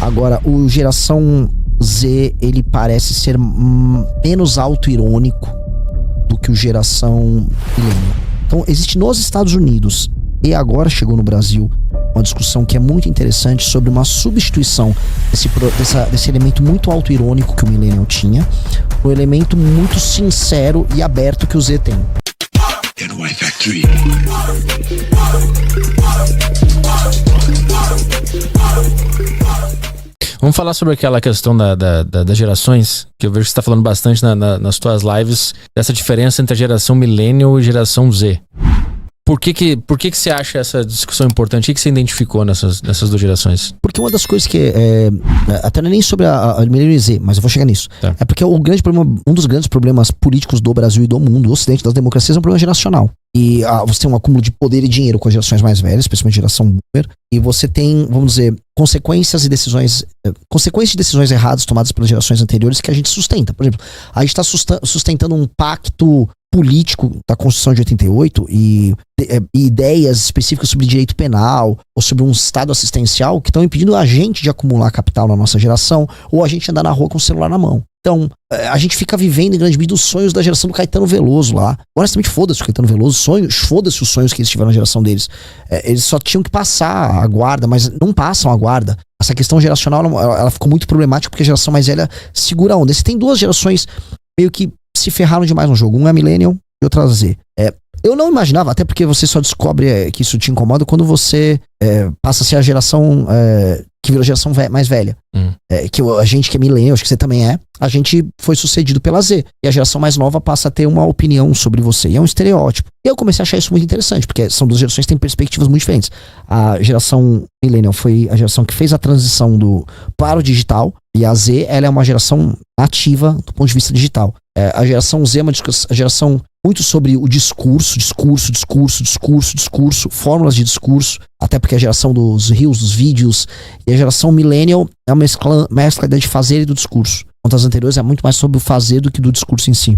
Agora, o geração Z, ele parece ser menos auto-irônico do que o geração millennial. Então, existe nos Estados Unidos, e agora chegou no Brasil, uma discussão que é muito interessante sobre uma substituição desse elemento muito auto-irônico que o millennial tinha, por um elemento muito sincero e aberto que o Z tem. Vamos falar sobre aquela questão das gerações, que eu vejo que você está falando bastante nas tuas lives, dessa diferença entre a geração millennial e a geração Z. Por que você acha essa discussão importante? O que você identificou nessas duas gerações? Porque uma das coisas que até não é nem sobre a millennial e Z, mas eu vou chegar nisso. Tá. É porque um dos grandes problemas políticos do Brasil e do mundo, do Ocidente, das democracias, é um problema geracional. E você tem um acúmulo de poder e dinheiro com as gerações mais velhas, especialmente a geração boomer, e você tem, vamos dizer, consequências de decisões erradas tomadas pelas gerações anteriores que a gente sustenta. Por exemplo, a gente está sustentando um pacto político da Constituição de 88 e ideias específicas sobre direito penal ou sobre um estado assistencial que estão impedindo a gente de acumular capital na nossa geração ou a gente andar na rua com o celular na mão. Então, a gente fica vivendo em grande medida os sonhos da geração do Caetano Veloso lá. Honestamente, foda-se o Caetano Veloso, foda-se os sonhos que eles tiveram na geração deles. Eles só tinham que passar a guarda, mas não passam a guarda. Essa questão geracional, ela ficou muito problemática porque a geração mais velha segura a onda. Você tem duas gerações meio que se ferraram demais no jogo. Um é millennial e outra Z. Eu não imaginava, até porque você só descobre que isso te incomoda quando você passa a ser a geração que virou a geração mais velha. Que a gente que é millennial, acho que você também a gente foi sucedido pela Z. E a geração mais nova passa a ter uma opinião sobre você. E é um estereótipo. E eu comecei a achar isso muito interessante, porque são duas gerações que têm perspectivas muito diferentes. A geração millennial foi a geração que fez a transição para o digital, e a Z, ela é uma geração ativa do ponto de vista digital. A geração Z é uma geração muito sobre o discurso, fórmulas de discurso, até porque a geração dos reels, dos vídeos, e a geração millennial é uma mescla de fazer e do discurso. Enquanto as anteriores é muito mais sobre o fazer do que do discurso em si.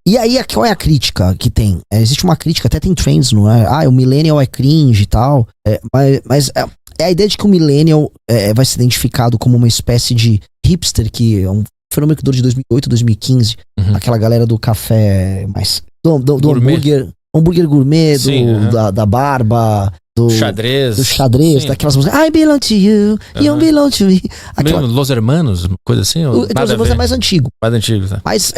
E aí, qual é a crítica que tem? Existe uma crítica, até tem trends, não é? O millennial é cringe e tal, mas é a ideia de que o millennial vai ser identificado como uma espécie de hipster, que é um fenômeno que durou de 2008 a 2015. Aquela galera do café mais... Do hambúrguer gourmet, da barba... Do xadrez, daquelas músicas I belong to you, you belong to me. Los Hermanos, coisa assim? Los Hermanos é mais antigo. Mais antigo, tá. Mas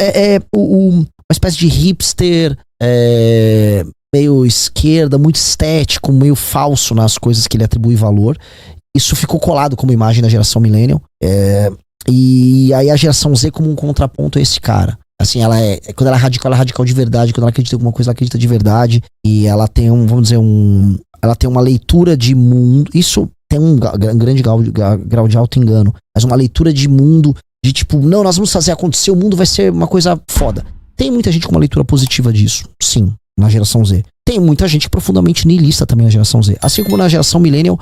uma espécie de hipster, meio esquerda, muito estético, meio falso nas coisas que ele atribui valor. Isso ficou colado como imagem da geração millennial. E aí a geração Z como um contraponto a esse cara. Assim, quando ela é radical de verdade. Quando ela acredita em alguma coisa, ela acredita de verdade. E ela tem ela tem uma leitura de mundo. Isso tem um grande grau de auto-engano. Mas uma leitura de mundo de tipo, não, nós vamos fazer acontecer, o mundo vai ser uma coisa foda. Tem muita gente com uma leitura positiva disso, sim, na geração Z. Tem muita gente profundamente niilista também na geração Z. Assim como na geração millennial,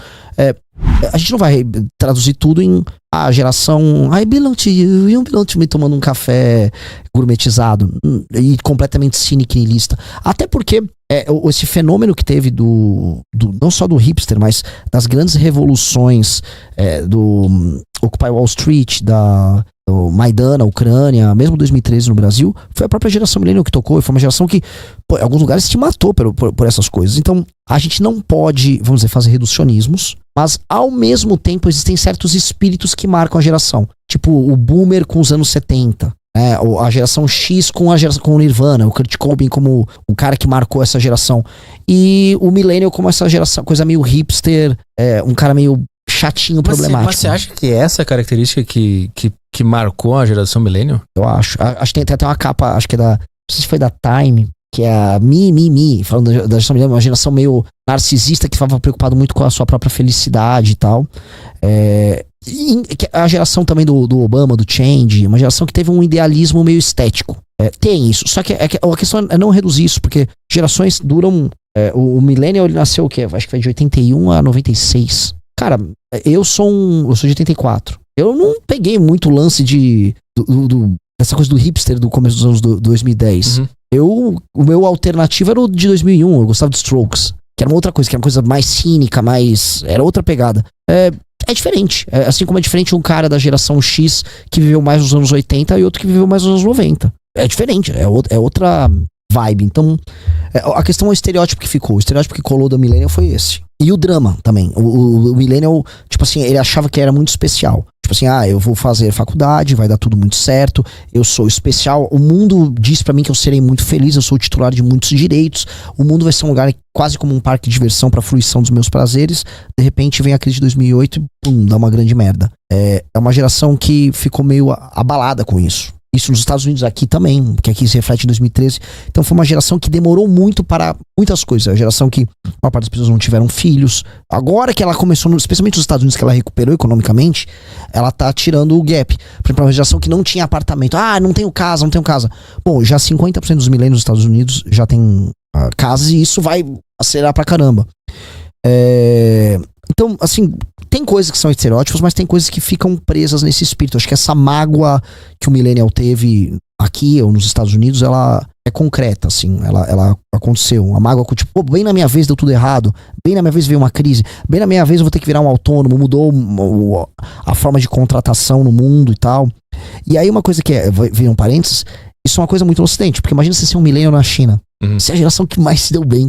a gente não vai traduzir tudo em a geração I belong to you, you belong to me, tomando um café gourmetizado e completamente cínico e niilista. Até porque esse fenômeno que teve não só do hipster, mas das grandes revoluções do Occupy Wall Street, do Maidan na Ucrânia, mesmo 2013 no Brasil, foi a própria geração millennial que tocou, e foi uma geração que, em alguns lugares, se matou por essas coisas. Então, a gente não pode, vamos dizer, fazer reducionismos, mas, ao mesmo tempo, existem certos espíritos que marcam a geração. Tipo, o boomer com os anos 70, ou a geração X com o Nirvana, o Kurt Cobain como um cara que marcou essa geração. E o millennial como essa geração, coisa meio hipster, um cara meio chatinho, problemático. Mas você acha que é essa característica que marcou a geração millennial? Eu acho. Acho que tem até uma capa, acho que é não sei se foi da Time, que é a Me, falando da geração millennial, uma geração meio narcisista que estava preocupado muito com a sua própria felicidade e tal. A geração também do Obama, do Change, uma geração que teve um idealismo meio estético. Tem isso, só que a questão é não reduzir isso, porque gerações duram... o millennial, ele nasceu o quê? Acho que foi de 81 a 96. Cara, eu sou de 84. Eu não peguei muito o lance dessa coisa do hipster do começo dos anos 2010. O meu alternativo era o de 2001. Eu gostava de Strokes, que era uma outra coisa, que era uma coisa mais cínica, era outra pegada. é diferente. Assim como é diferente um cara da geração X que viveu mais nos anos 80 e outro que viveu mais nos anos 90. É diferente, é outra vibe. Então, a questão é o estereótipo que ficou. O estereótipo que colou da Millennial foi esse. E o drama também. O Millennial, tipo assim, ele achava que era muito especial. Tipo assim, eu vou fazer faculdade, vai dar tudo muito certo, eu sou especial, o mundo diz pra mim que eu serei muito feliz, eu sou o titular de muitos direitos, o mundo vai ser um lugar quase como um parque de diversão pra fruição dos meus prazeres. De repente vem a crise de 2008 e pum, dá uma grande merda. É uma geração que ficou meio abalada com isso. Isso nos Estados Unidos, aqui também, que aqui se reflete em 2013. Então foi uma geração que demorou muito para muitas coisas. A geração que a maior parte das pessoas não tiveram filhos. Agora que ela começou, especialmente nos Estados Unidos, que ela recuperou economicamente, ela tá tirando o gap. Por exemplo, uma geração que não tinha apartamento. Não tenho casa. Bom, já 50% dos milênios nos Estados Unidos já tem casas e isso vai acelerar pra caramba. Então, assim, tem coisas que são estereótipos, mas tem coisas que ficam presas nesse espírito. Acho que essa mágoa que o millennial teve aqui ou nos Estados Unidos, ela é concreta, assim. Ela aconteceu. Uma mágoa com tipo, bem na minha vez deu tudo errado. Bem na minha vez veio uma crise. Bem na minha vez eu vou ter que virar um autônomo. Mudou a forma de contratação no mundo e tal. E aí uma coisa que vira um parênteses, isso é uma coisa muito no Ocidente. Porque imagina você ser um millennial na China. Você é a geração que mais se deu bem.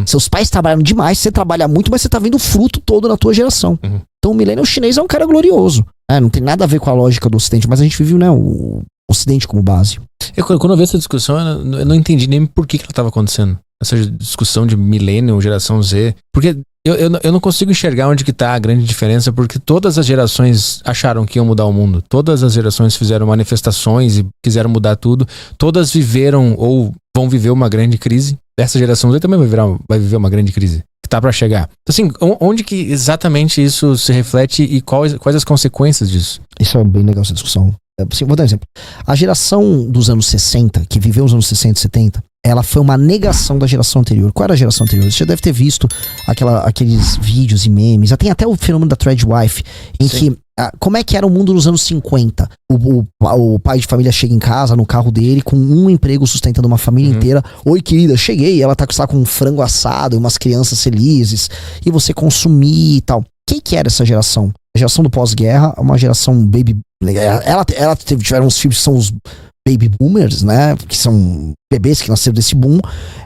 Seus pais trabalharam demais, você trabalha muito, mas você tá vendo o fruto todo na tua geração. Então o millennial chinês é um cara glorioso. Não tem nada a ver com a lógica do Ocidente, mas a gente vive, né, o Ocidente como base. Quando eu vi essa discussão, eu não entendi nem por que ela estava acontecendo. Essa discussão de millennial, geração Z. Porque eu não consigo enxergar onde que tá a grande diferença, porque todas as gerações acharam que iam mudar o mundo. Todas as gerações fizeram manifestações e quiseram mudar tudo. Todas viveram ou vão viver uma grande crise. Essa geração Z também vai viver uma grande crise que tá pra chegar. Então, assim, onde que exatamente isso se reflete e quais as consequências disso? Isso é bem legal, essa discussão. Assim, vou dar um exemplo. A geração dos anos 60, que viveu os anos 60 e 70, ela foi uma negação da geração anterior. Qual era a geração anterior? Você já deve ter visto aqueles vídeos e memes. Já tem até o fenômeno da Threadwife, em Sim. que como é que era o mundo nos anos 50? O pai de família chega em casa, no carro dele, com um emprego sustentando uma família inteira. Oi, querida, cheguei. Ela tá com um frango assado, umas crianças felizes, e você consumir e tal. Quem que era essa geração? A geração do pós-guerra, uma geração baby... Ela tiveram uns filhos que são os baby boomers, né? Que são bebês que nasceram desse boom.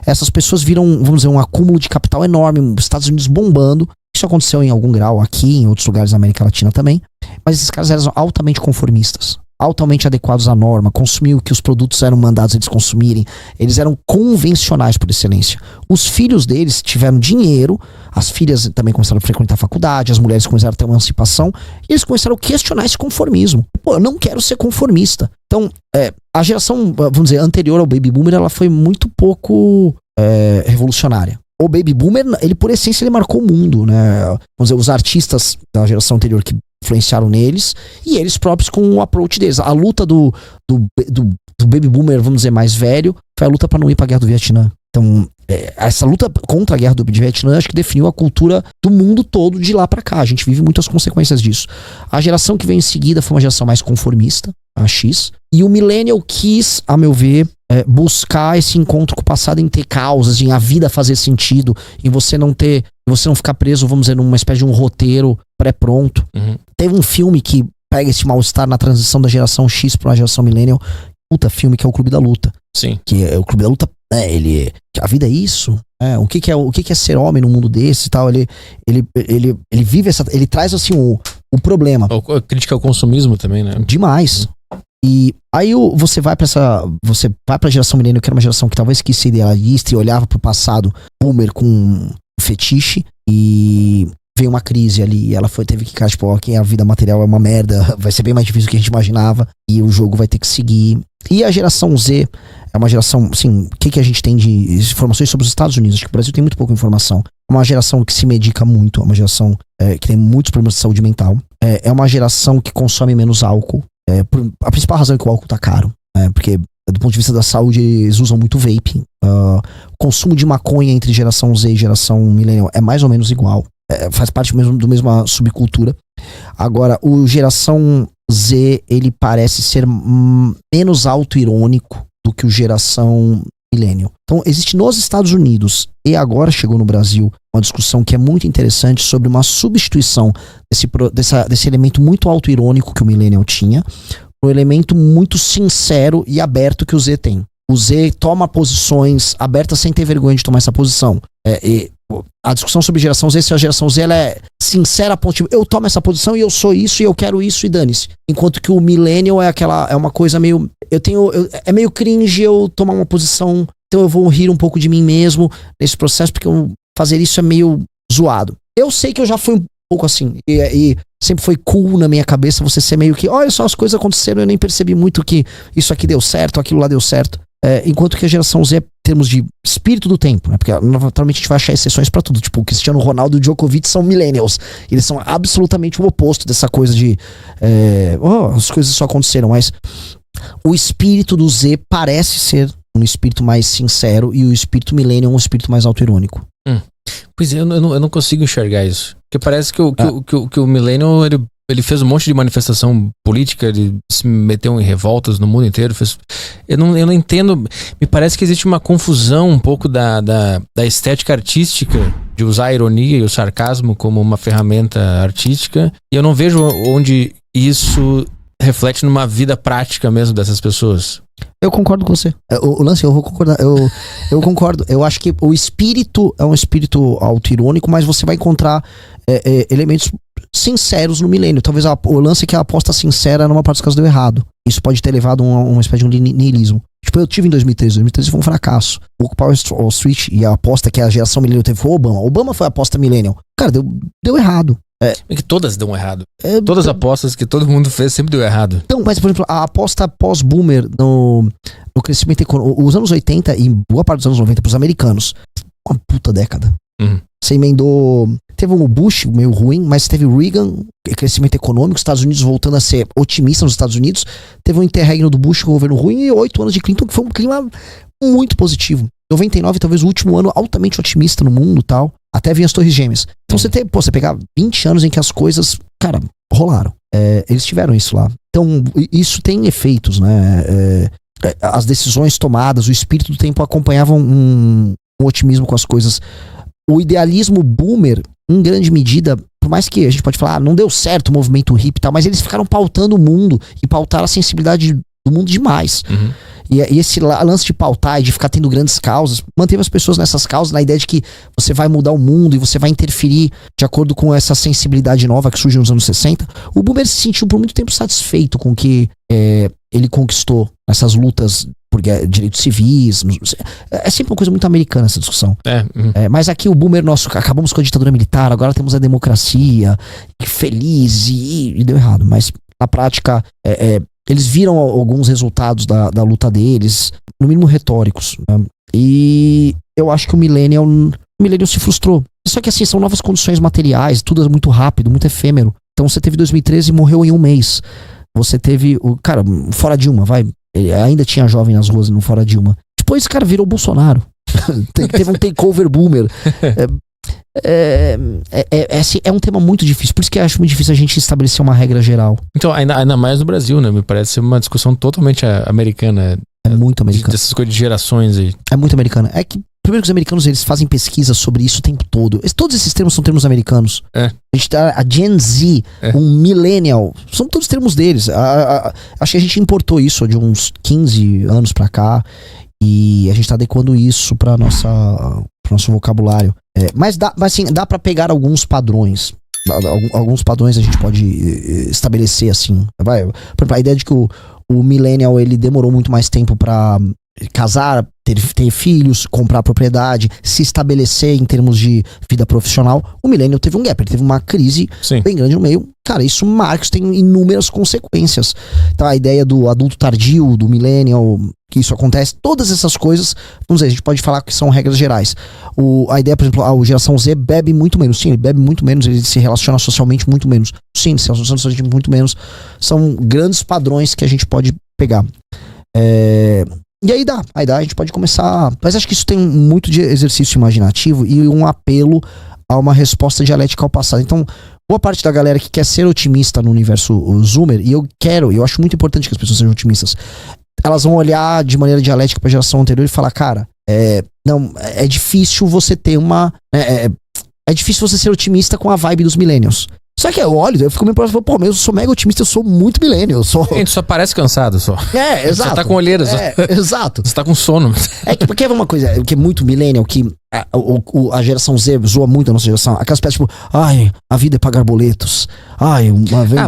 Essas pessoas viram, vamos dizer, um acúmulo de capital enorme, os Estados Unidos bombando. Isso aconteceu em algum grau aqui, em outros lugares da América Latina também. Mas esses caras eram altamente conformistas, altamente adequados à norma, consumiam o que os produtos eram mandados eles consumirem. Eles eram convencionais por excelência. Os filhos deles tiveram dinheiro, as filhas também começaram a frequentar a faculdade, as mulheres começaram a ter uma emancipação, e eles começaram a questionar esse conformismo. Eu não quero ser conformista. Então, a geração, vamos dizer, anterior ao Baby Boomer, ela foi muito pouco revolucionária. O Baby Boomer, ele por essência, ele marcou o mundo, né? Vamos dizer, os artistas da geração anterior que influenciaram neles, e eles próprios com o approach deles. A luta do Baby Boomer, vamos dizer, mais velho, foi a luta para não ir pra guerra do Vietnã. Então, essa luta contra a guerra do Vietnã, acho que definiu a cultura do mundo todo de lá pra cá. A gente vive muitas consequências disso. A geração que veio em seguida foi uma geração mais conformista, a X, e o Millennial quis, a meu ver, buscar esse encontro com o passado, em ter causas, em a vida fazer sentido, em você não ficar preso, vamos dizer, numa espécie de um roteiro pré-pronto. Teve um filme que pega esse mal-estar na transição da geração X para a geração Millennial, puta filme, que é o Clube da Luta. Sim. Que é o Clube da Luta, a vida é isso. O que é ser homem num mundo desse e tal. Ele vive ele traz assim o problema. A crítica ao consumismo também, né? Demais. E aí você vai pra geração millennial, que era uma geração que talvez quis ser idealista e olhava pro passado boomer com um fetiche, e veio uma crise ali, e ela teve que ficar, tipo, ok, a vida material é uma merda, vai ser bem mais difícil do que a gente imaginava, e o jogo vai ter que seguir. E a geração Z é uma geração, assim, o que a gente tem de informações sobre os Estados Unidos? Acho que o Brasil tem muito pouca informação. É uma geração que se medica muito, é uma geração que tem muitos problemas de saúde mental, é uma geração que consome menos álcool. A principal razão é que o álcool tá caro, porque do ponto de vista da saúde eles usam muito vape. O consumo de maconha entre geração Z e geração millennial é mais ou menos igual, faz parte do mesma subcultura. Agora, o geração Z, ele parece ser menos auto-irônico do que o geração millennial. Então existe nos Estados Unidos, e agora chegou no Brasil, uma discussão que é muito interessante sobre uma substituição desse elemento muito autoirônico que o Millennial tinha, um elemento muito sincero e aberto que o Z tem. O Z toma posições abertas sem ter vergonha de tomar essa posição. A discussão sobre geração Z, se a geração Z ela é sincera a ponto de eu tomo essa posição e eu sou isso e eu quero isso e dane-se. Enquanto que o Millennial é uma coisa meio... é meio cringe eu tomar uma posição, então eu vou rir um pouco de mim mesmo nesse processo, porque fazer isso é meio zoado. Eu sei que eu já fui um pouco assim, e sempre foi cool na minha cabeça você ser meio que, olha só, as coisas aconteceram, eu nem percebi muito que isso aqui deu certo, aquilo lá deu certo. Enquanto que a geração Z, em termos de espírito do tempo, né? Porque naturalmente a gente vai achar exceções pra tudo. Tipo, o Cristiano Ronaldo e o Djokovic são millennials. Eles são absolutamente o oposto dessa coisa de as coisas só aconteceram. Mas o espírito do Z parece ser um espírito mais sincero, e o espírito millennial é um espírito mais autoirônico. Pois é, eu não consigo enxergar isso. Porque parece que o millennial, ele fez um monte de manifestação política, ele se meteu em revoltas no mundo inteiro. Eu não entendo. Me parece que existe uma confusão um pouco da estética artística, de usar a ironia e o sarcasmo como uma ferramenta artística. E eu não vejo onde isso reflete numa vida prática mesmo dessas pessoas. Eu concordo com você. O lance, eu vou concordar. Eu concordo. Eu acho que o espírito é um espírito autoirônico, mas você vai encontrar elementos sinceros no milênio. Talvez o lance é que a aposta sincera numa parte dos casos deu errado. Isso pode ter levado a uma espécie de um niilismo. Tipo, eu tive em 2013. 2013 foi um fracasso. O Occupy Wall Street e a aposta que a geração millennial teve foi o Obama. Obama foi a aposta millennial. Cara, deu errado. É que todas dão errado. Todas as apostas que todo mundo fez sempre deu errado. Então, mas, por exemplo, a aposta pós-boomer no crescimento econômico, os anos 80 e boa parte dos anos 90 pros americanos, uma puta década. Você emendou... Teve o Bush, meio ruim, mas teve o Reagan, crescimento econômico, Estados Unidos voltando a ser otimista nos Estados Unidos. Teve o interregno do Bush com o governo ruim e 8 anos de Clinton, que foi um clima muito positivo. 99, talvez o último ano altamente otimista no mundo e tal. Até vir as Torres Gêmeas. Então você pegar 20 anos em que as coisas, cara, rolaram. Eles tiveram isso lá. Então, isso tem efeitos, né? As decisões tomadas, o espírito do tempo acompanhavam um otimismo com as coisas. O idealismo boomer, em grande medida, por mais que a gente pode falar, não deu certo o movimento hippie e tal, mas eles ficaram pautando o mundo e pautaram a sensibilidade do mundo demais. E esse lance de pautar e de ficar tendo grandes causas, manteve as pessoas nessas causas, na ideia de que você vai mudar o mundo e você vai interferir de acordo com essa sensibilidade nova que surgiu nos anos 60. O boomer se sentiu por muito tempo satisfeito com o que ele conquistou nessas lutas por direitos civis. É sempre uma coisa muito americana essa discussão. Mas aqui o boomer nosso, acabamos com a ditadura militar, agora temos a democracia, feliz, e deu errado. Mas na prática, eles viram alguns resultados da luta deles, no mínimo retóricos, né? E eu acho que o millennial se frustrou. Só que assim, são novas condições materiais, tudo é muito rápido, muito efêmero. Então você teve 2013 e morreu em um mês. Você teve cara, fora Dilma, ele ainda tinha jovem nas ruas no fora Dilma. Depois, cara, virou Bolsonaro. Teve um takeover boomer. É um tema muito difícil. Por isso que eu acho muito difícil a gente estabelecer uma regra geral. Então, ainda mais no Brasil, né? Me parece ser uma discussão totalmente americana. É muito americana. Dessas coisas de gerações aí. É muito americana. É que, primeiro que os americanos, eles fazem pesquisa sobre isso o tempo todo. Todos esses termos são termos americanos. A gente tá, a Gen Z, um millennial, são todos termos deles. Acho que a gente importou isso de uns 15 anos pra cá. E a gente tá adequando isso pro nosso vocabulário. Mas dá pra pegar alguns padrões. Alguns padrões a gente pode estabelecer assim. Por exemplo, a ideia de que o millennial, ele demorou muito mais tempo pra casar, ter filhos, comprar propriedade, se estabelecer em termos de vida profissional. O millennial teve um gap, ele teve uma crise bem grande no meio. Cara, isso marca, isso tem inúmeras consequências. Então a ideia do adulto tardio, do millennial, que isso acontece, todas essas coisas, vamos dizer, a gente pode falar que são regras gerais. A ideia, por exemplo, a geração Z bebe muito menos. Sim, ele bebe muito menos, ele se relaciona socialmente muito menos. Sim, ele se relaciona socialmente muito menos. São grandes padrões que a gente pode pegar. E aí dá, a gente pode começar. Mas acho que isso tem muito de exercício imaginativo e um apelo a uma resposta dialética ao passado. Então, boa parte da galera que quer ser otimista no universo Zoomer, e eu acho muito importante que as pessoas sejam otimistas, elas vão olhar de maneira dialética para a geração anterior e falar, cara, não, é difícil você ter uma... é difícil você ser otimista com a vibe dos millennials. Só que eu olho, eu fico meio próximo, pô, mas eu sou mega otimista, eu sou muito millennial. A gente só parece cansado, só. Exato. Você tá com olheiras. Exato. Você tá com sono. Porque é uma coisa que é muito millennial, que a geração Z zoa muito a nossa geração. Aquelas peças tipo, ai, a vida é pagar boletos. Ai, uma vez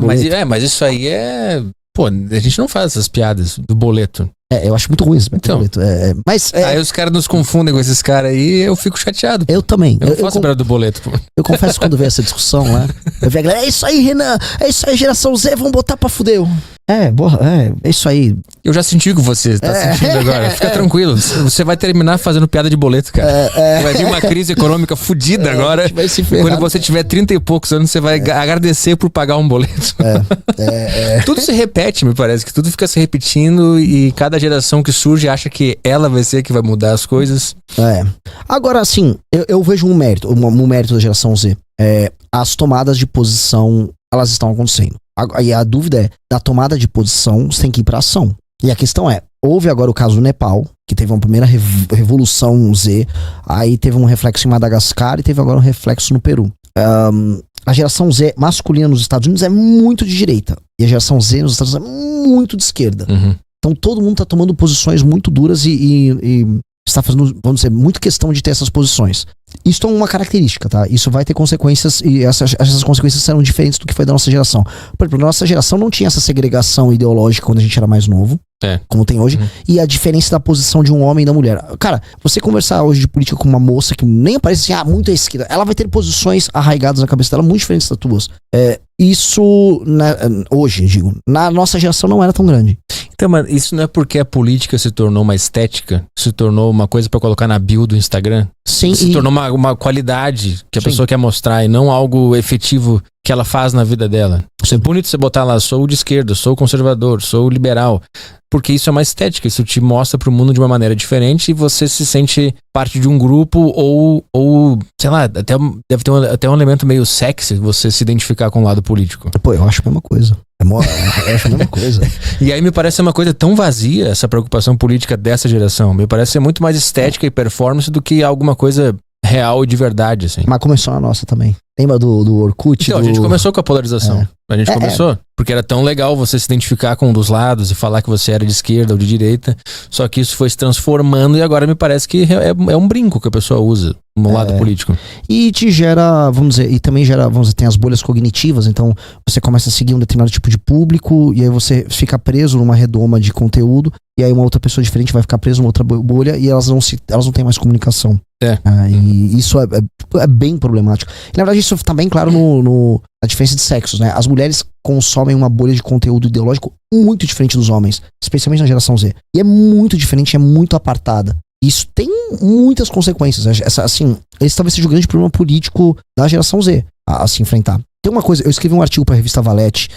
mas isso aí é... Pô, a gente não faz essas piadas do boleto. Eu acho muito ruim esse boleto. Aí os caras nos confundem com esses caras aí, eu fico chateado. Eu também. Eu não faço piada do boleto, pô. Eu confesso quando veio essa discussão lá, eu vi a galera, é isso aí, Renan, é isso aí, geração Z, vamos botar pra fuder. É isso aí. Eu já senti com você, tá sentindo agora. Fica tranquilo, você vai terminar fazendo piada de boleto, cara. Vai vir uma crise econômica fodida agora. Vai se ferrar. Quando você tiver 30 e poucos anos, você vai agradecer por pagar um boleto. Tudo se repete, me parece, que tudo fica se repetindo e cada geração que surge acha que ela vai ser a que vai mudar as coisas. Agora, assim, eu vejo um mérito da geração Z. As tomadas de posição, elas estão acontecendo. E a dúvida é, da tomada de posição, você tem que ir pra ação. E a questão é, houve agora o caso do Nepal, que teve uma primeira revolução Z, aí teve um reflexo em Madagascar e teve agora um reflexo no Peru. A geração Z masculina nos Estados Unidos é muito de direita, e a geração Z nos Estados Unidos é muito de esquerda. Então todo mundo tá tomando posições muito duras e está fazendo, vamos dizer, muito questão de ter essas posições. Isso é uma característica, tá? Isso vai ter consequências e essas consequências serão diferentes do que foi da nossa geração. Por exemplo, a nossa geração não tinha essa segregação ideológica quando a gente era mais novo, como tem hoje, e a diferença da posição de um homem e da mulher. Cara, você conversar hoje de política com uma moça que nem aparece assim, muito à esquerda, ela vai ter posições arraigadas na cabeça dela muito diferentes das tuas. Isso, hoje, digo, na nossa geração não era tão grande. Então, mas isso não é porque a política se tornou uma estética, se tornou uma coisa pra colocar na bio do Instagram? Sim. Se tornou uma qualidade que a pessoa quer mostrar e não algo efetivo que ela faz na vida dela. É bonito você botar lá, sou de esquerda, sou conservador, sou liberal. Porque isso é uma estética, isso te mostra pro mundo de uma maneira diferente e você se sente parte de um grupo ou sei lá, até deve ter até um elemento meio sexy você se identificar com o lado político. Pô, eu acho a mesma coisa. Eu acho a mesma coisa. E aí me parece uma coisa tão vazia, essa preocupação política dessa geração. Me parece ser muito mais estética e performance do que alguma coisa real e de verdade, assim. Mas começou na nossa também. Lembra do Orkut? Então, a gente começou com a polarização. A gente começou porque era tão legal você se identificar com um dos lados e falar que você era de esquerda ou de direita. Só que isso foi se transformando e agora me parece que é um brinco que a pessoa usa no lado político. E te gera, vamos dizer, e também gera, vamos dizer, tem as bolhas cognitivas. Então você começa a seguir um determinado tipo de público e aí você fica preso numa redoma de conteúdo e aí uma outra pessoa diferente vai ficar presa numa outra bolha e elas não têm mais comunicação. E isso é bem problemático. E, na verdade, isso tá bem claro na diferença de sexos, né? As mulheres consomem uma bolha de conteúdo ideológico muito diferente dos homens, especialmente na geração Z. E é muito diferente, é muito apartada. Isso tem muitas consequências. Esse talvez seja o grande problema político da geração Z a se enfrentar. Tem uma coisa, eu escrevi um artigo pra revista Valete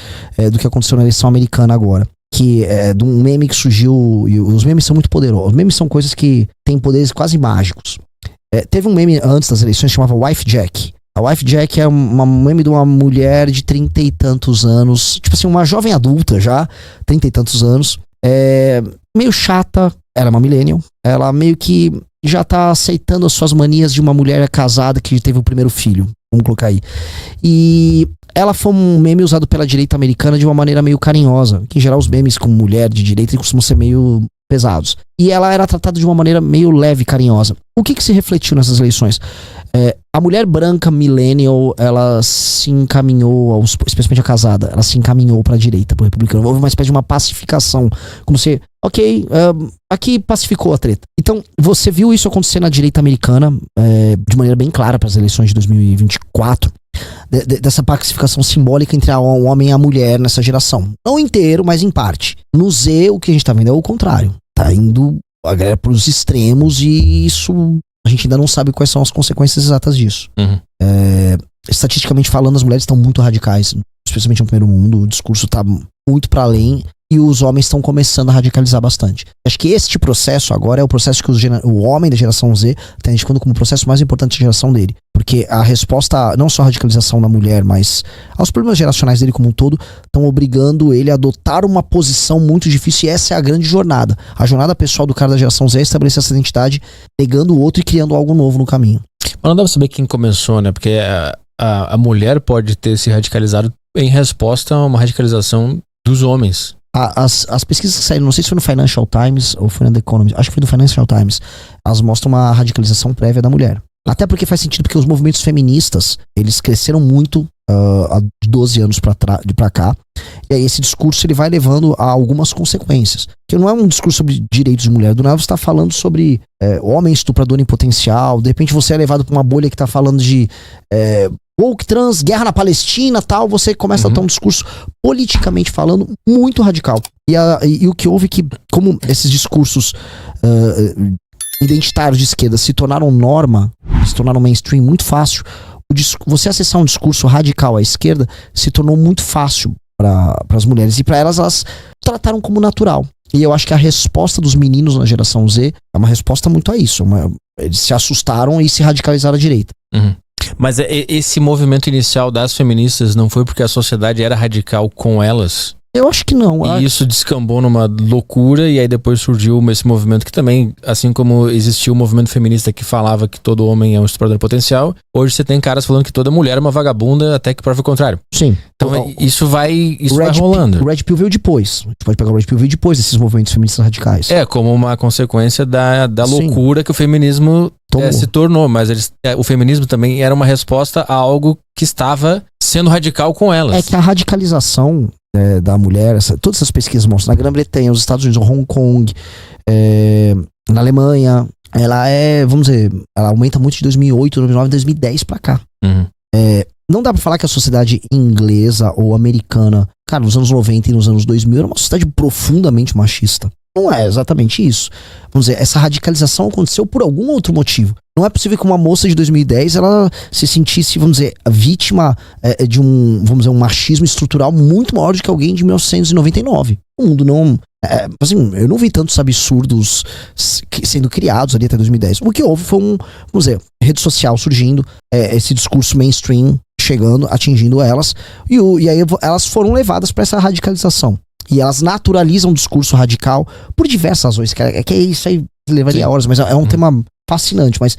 do que aconteceu na eleição americana agora. Que é de um meme que surgiu, e os memes são muito poderosos. Os memes são coisas que têm poderes quase mágicos. Teve um meme antes das eleições que chamava Wife Jack. A Wife Jack é um meme de uma mulher de 30 e tantos anos, tipo assim, uma jovem adulta já, 30 e tantos anos, meio chata, ela é uma millennial, ela meio que já tá aceitando as suas manias de uma mulher casada que teve o primeiro filho, vamos colocar aí. E ela foi um meme usado pela direita americana de uma maneira meio carinhosa, que em geral os memes com mulher de direita costumam ser meio pesados. E ela era tratada de uma maneira meio leve e carinhosa. O que se refletiu nessas eleições? A mulher branca millennial, ela se encaminhou, especialmente a casada, ela se encaminhou pra direita, pro republicano. Houve uma espécie de uma pacificação, como se, aqui pacificou a treta. Então, você viu isso acontecer na direita americana, de maneira bem clara para as eleições de 2024, dessa pacificação simbólica entre o homem e a mulher nessa geração. Não inteiro, mas em parte. No Z, o que a gente tá vendo é o contrário. Tá indo a galera pros extremos e isso a gente ainda não sabe quais são as consequências exatas disso. Estatisticamente falando, as mulheres estão muito radicais, especialmente no primeiro mundo. O discurso tá muito para além e os homens estão começando a radicalizar bastante. Acho que este processo agora é o processo que o homem da geração Z está indicando como o processo mais importante da geração dele. Porque a resposta, não só à radicalização da mulher, mas aos problemas geracionais dele como um todo, estão obrigando ele a adotar uma posição muito difícil, e essa é a grande jornada. A jornada pessoal do cara da geração Z é estabelecer essa identidade, pegando o outro e criando algo novo no caminho. Mas não dá pra saber quem começou, né? Porque a mulher pode ter se radicalizado em resposta a uma radicalização dos homens. As pesquisas que saíram, não sei se foi no Financial Times ou foi no The Economist, acho que foi do Financial Times, elas mostram uma radicalização prévia da mulher. Até porque faz sentido, porque os movimentos feministas, eles cresceram muito há 12 anos pra cá. E aí esse discurso ele vai levando a algumas consequências. Que não é um discurso sobre direitos de mulher. Do nada você tá falando sobre homem estuprador em potencial. De repente você é levado pra uma bolha que tá falando de woke trans, guerra na Palestina, tal. Você começa a ter um discurso politicamente falando muito radical. E o que houve que, como esses discursos identitários de esquerda se tornaram norma, se tornaram mainstream muito fácil, você acessar um discurso radical à esquerda se tornou muito fácil para as mulheres. E para elas trataram como natural. E eu acho que a resposta dos meninos na geração Z é uma resposta muito a isso. Eles se assustaram e se radicalizaram à direita. Uhum. Mas esse movimento inicial das feministas não foi porque a sociedade era radical com elas? Eu acho que não. E isso descambou numa loucura e aí depois surgiu esse movimento que também, assim como existiu o movimento feminista que falava que todo homem é um estuprador potencial, hoje você tem caras falando que toda mulher é uma vagabunda até que prova o contrário. Sim. Então isso vai rolando. O Red Pill veio depois. A gente pode pegar o Red Pill veio depois desses movimentos feministas radicais. É, como uma consequência da loucura que o feminismo se tornou. Mas o feminismo também era uma resposta a algo que estava sendo radical com elas. É que a radicalização da mulher, todas essas pesquisas mostram, na Grã-Bretanha, nos Estados Unidos, Hong Kong, na Alemanha, ela vamos dizer, ela aumenta muito de 2008, 2009, 2010 pra cá. Uhum. Não dá pra falar que a sociedade inglesa ou americana, cara, nos anos 90 e nos anos 2000 era uma sociedade profundamente machista. Não é exatamente isso. Vamos dizer, essa radicalização aconteceu por algum outro motivo. Não é possível que uma moça de 2010 ela se sentisse, vamos dizer, vítima de um machismo estrutural muito maior do que alguém de 1999. O mundo não... assim, eu não vi tantos absurdos sendo criados ali até 2010. O que houve foi vamos dizer, rede social surgindo, esse discurso mainstream chegando, atingindo elas, e aí elas foram levadas para essa radicalização. E elas naturalizam o discurso radical por diversas razões, que isso aí levaria horas, mas é um tema fascinante. Mas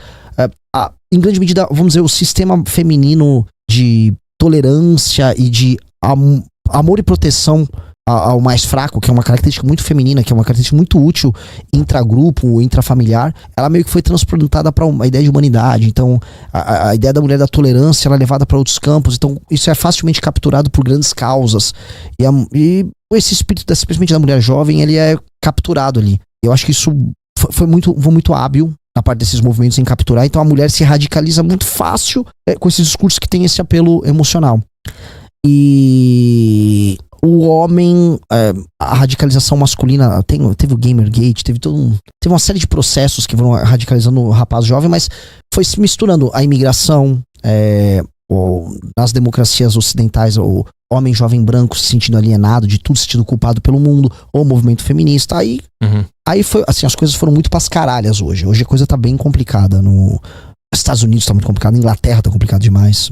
em grande medida, vamos dizer, o sistema feminino de tolerância e de amor e proteção ao mais fraco, que é uma característica muito feminina, que é uma característica muito útil intragrupo, intrafamiliar, ela meio que foi transplantada para uma ideia de humanidade. Então a ideia da mulher da tolerância ela é levada para outros campos. Então isso é facilmente capturado por grandes causas e esse espírito simplesmente da mulher jovem ele é capturado ali. Eu acho que isso foi muito hábil na parte desses movimentos em capturar. Então a mulher se radicaliza muito fácil com esses discursos que tem esse apelo emocional. E o homem, a radicalização masculina, teve o Gamergate, teve uma série de processos que foram radicalizando o rapaz jovem, mas foi se misturando a imigração, nas democracias ocidentais, o homem jovem branco se sentindo alienado de tudo, se sentindo culpado pelo mundo, ou o movimento feminista, aí foi, assim, as coisas foram muito pras caralhas hoje. Hoje a coisa tá bem complicada, nos Estados Unidos tá muito complicado, na Inglaterra tá complicado demais.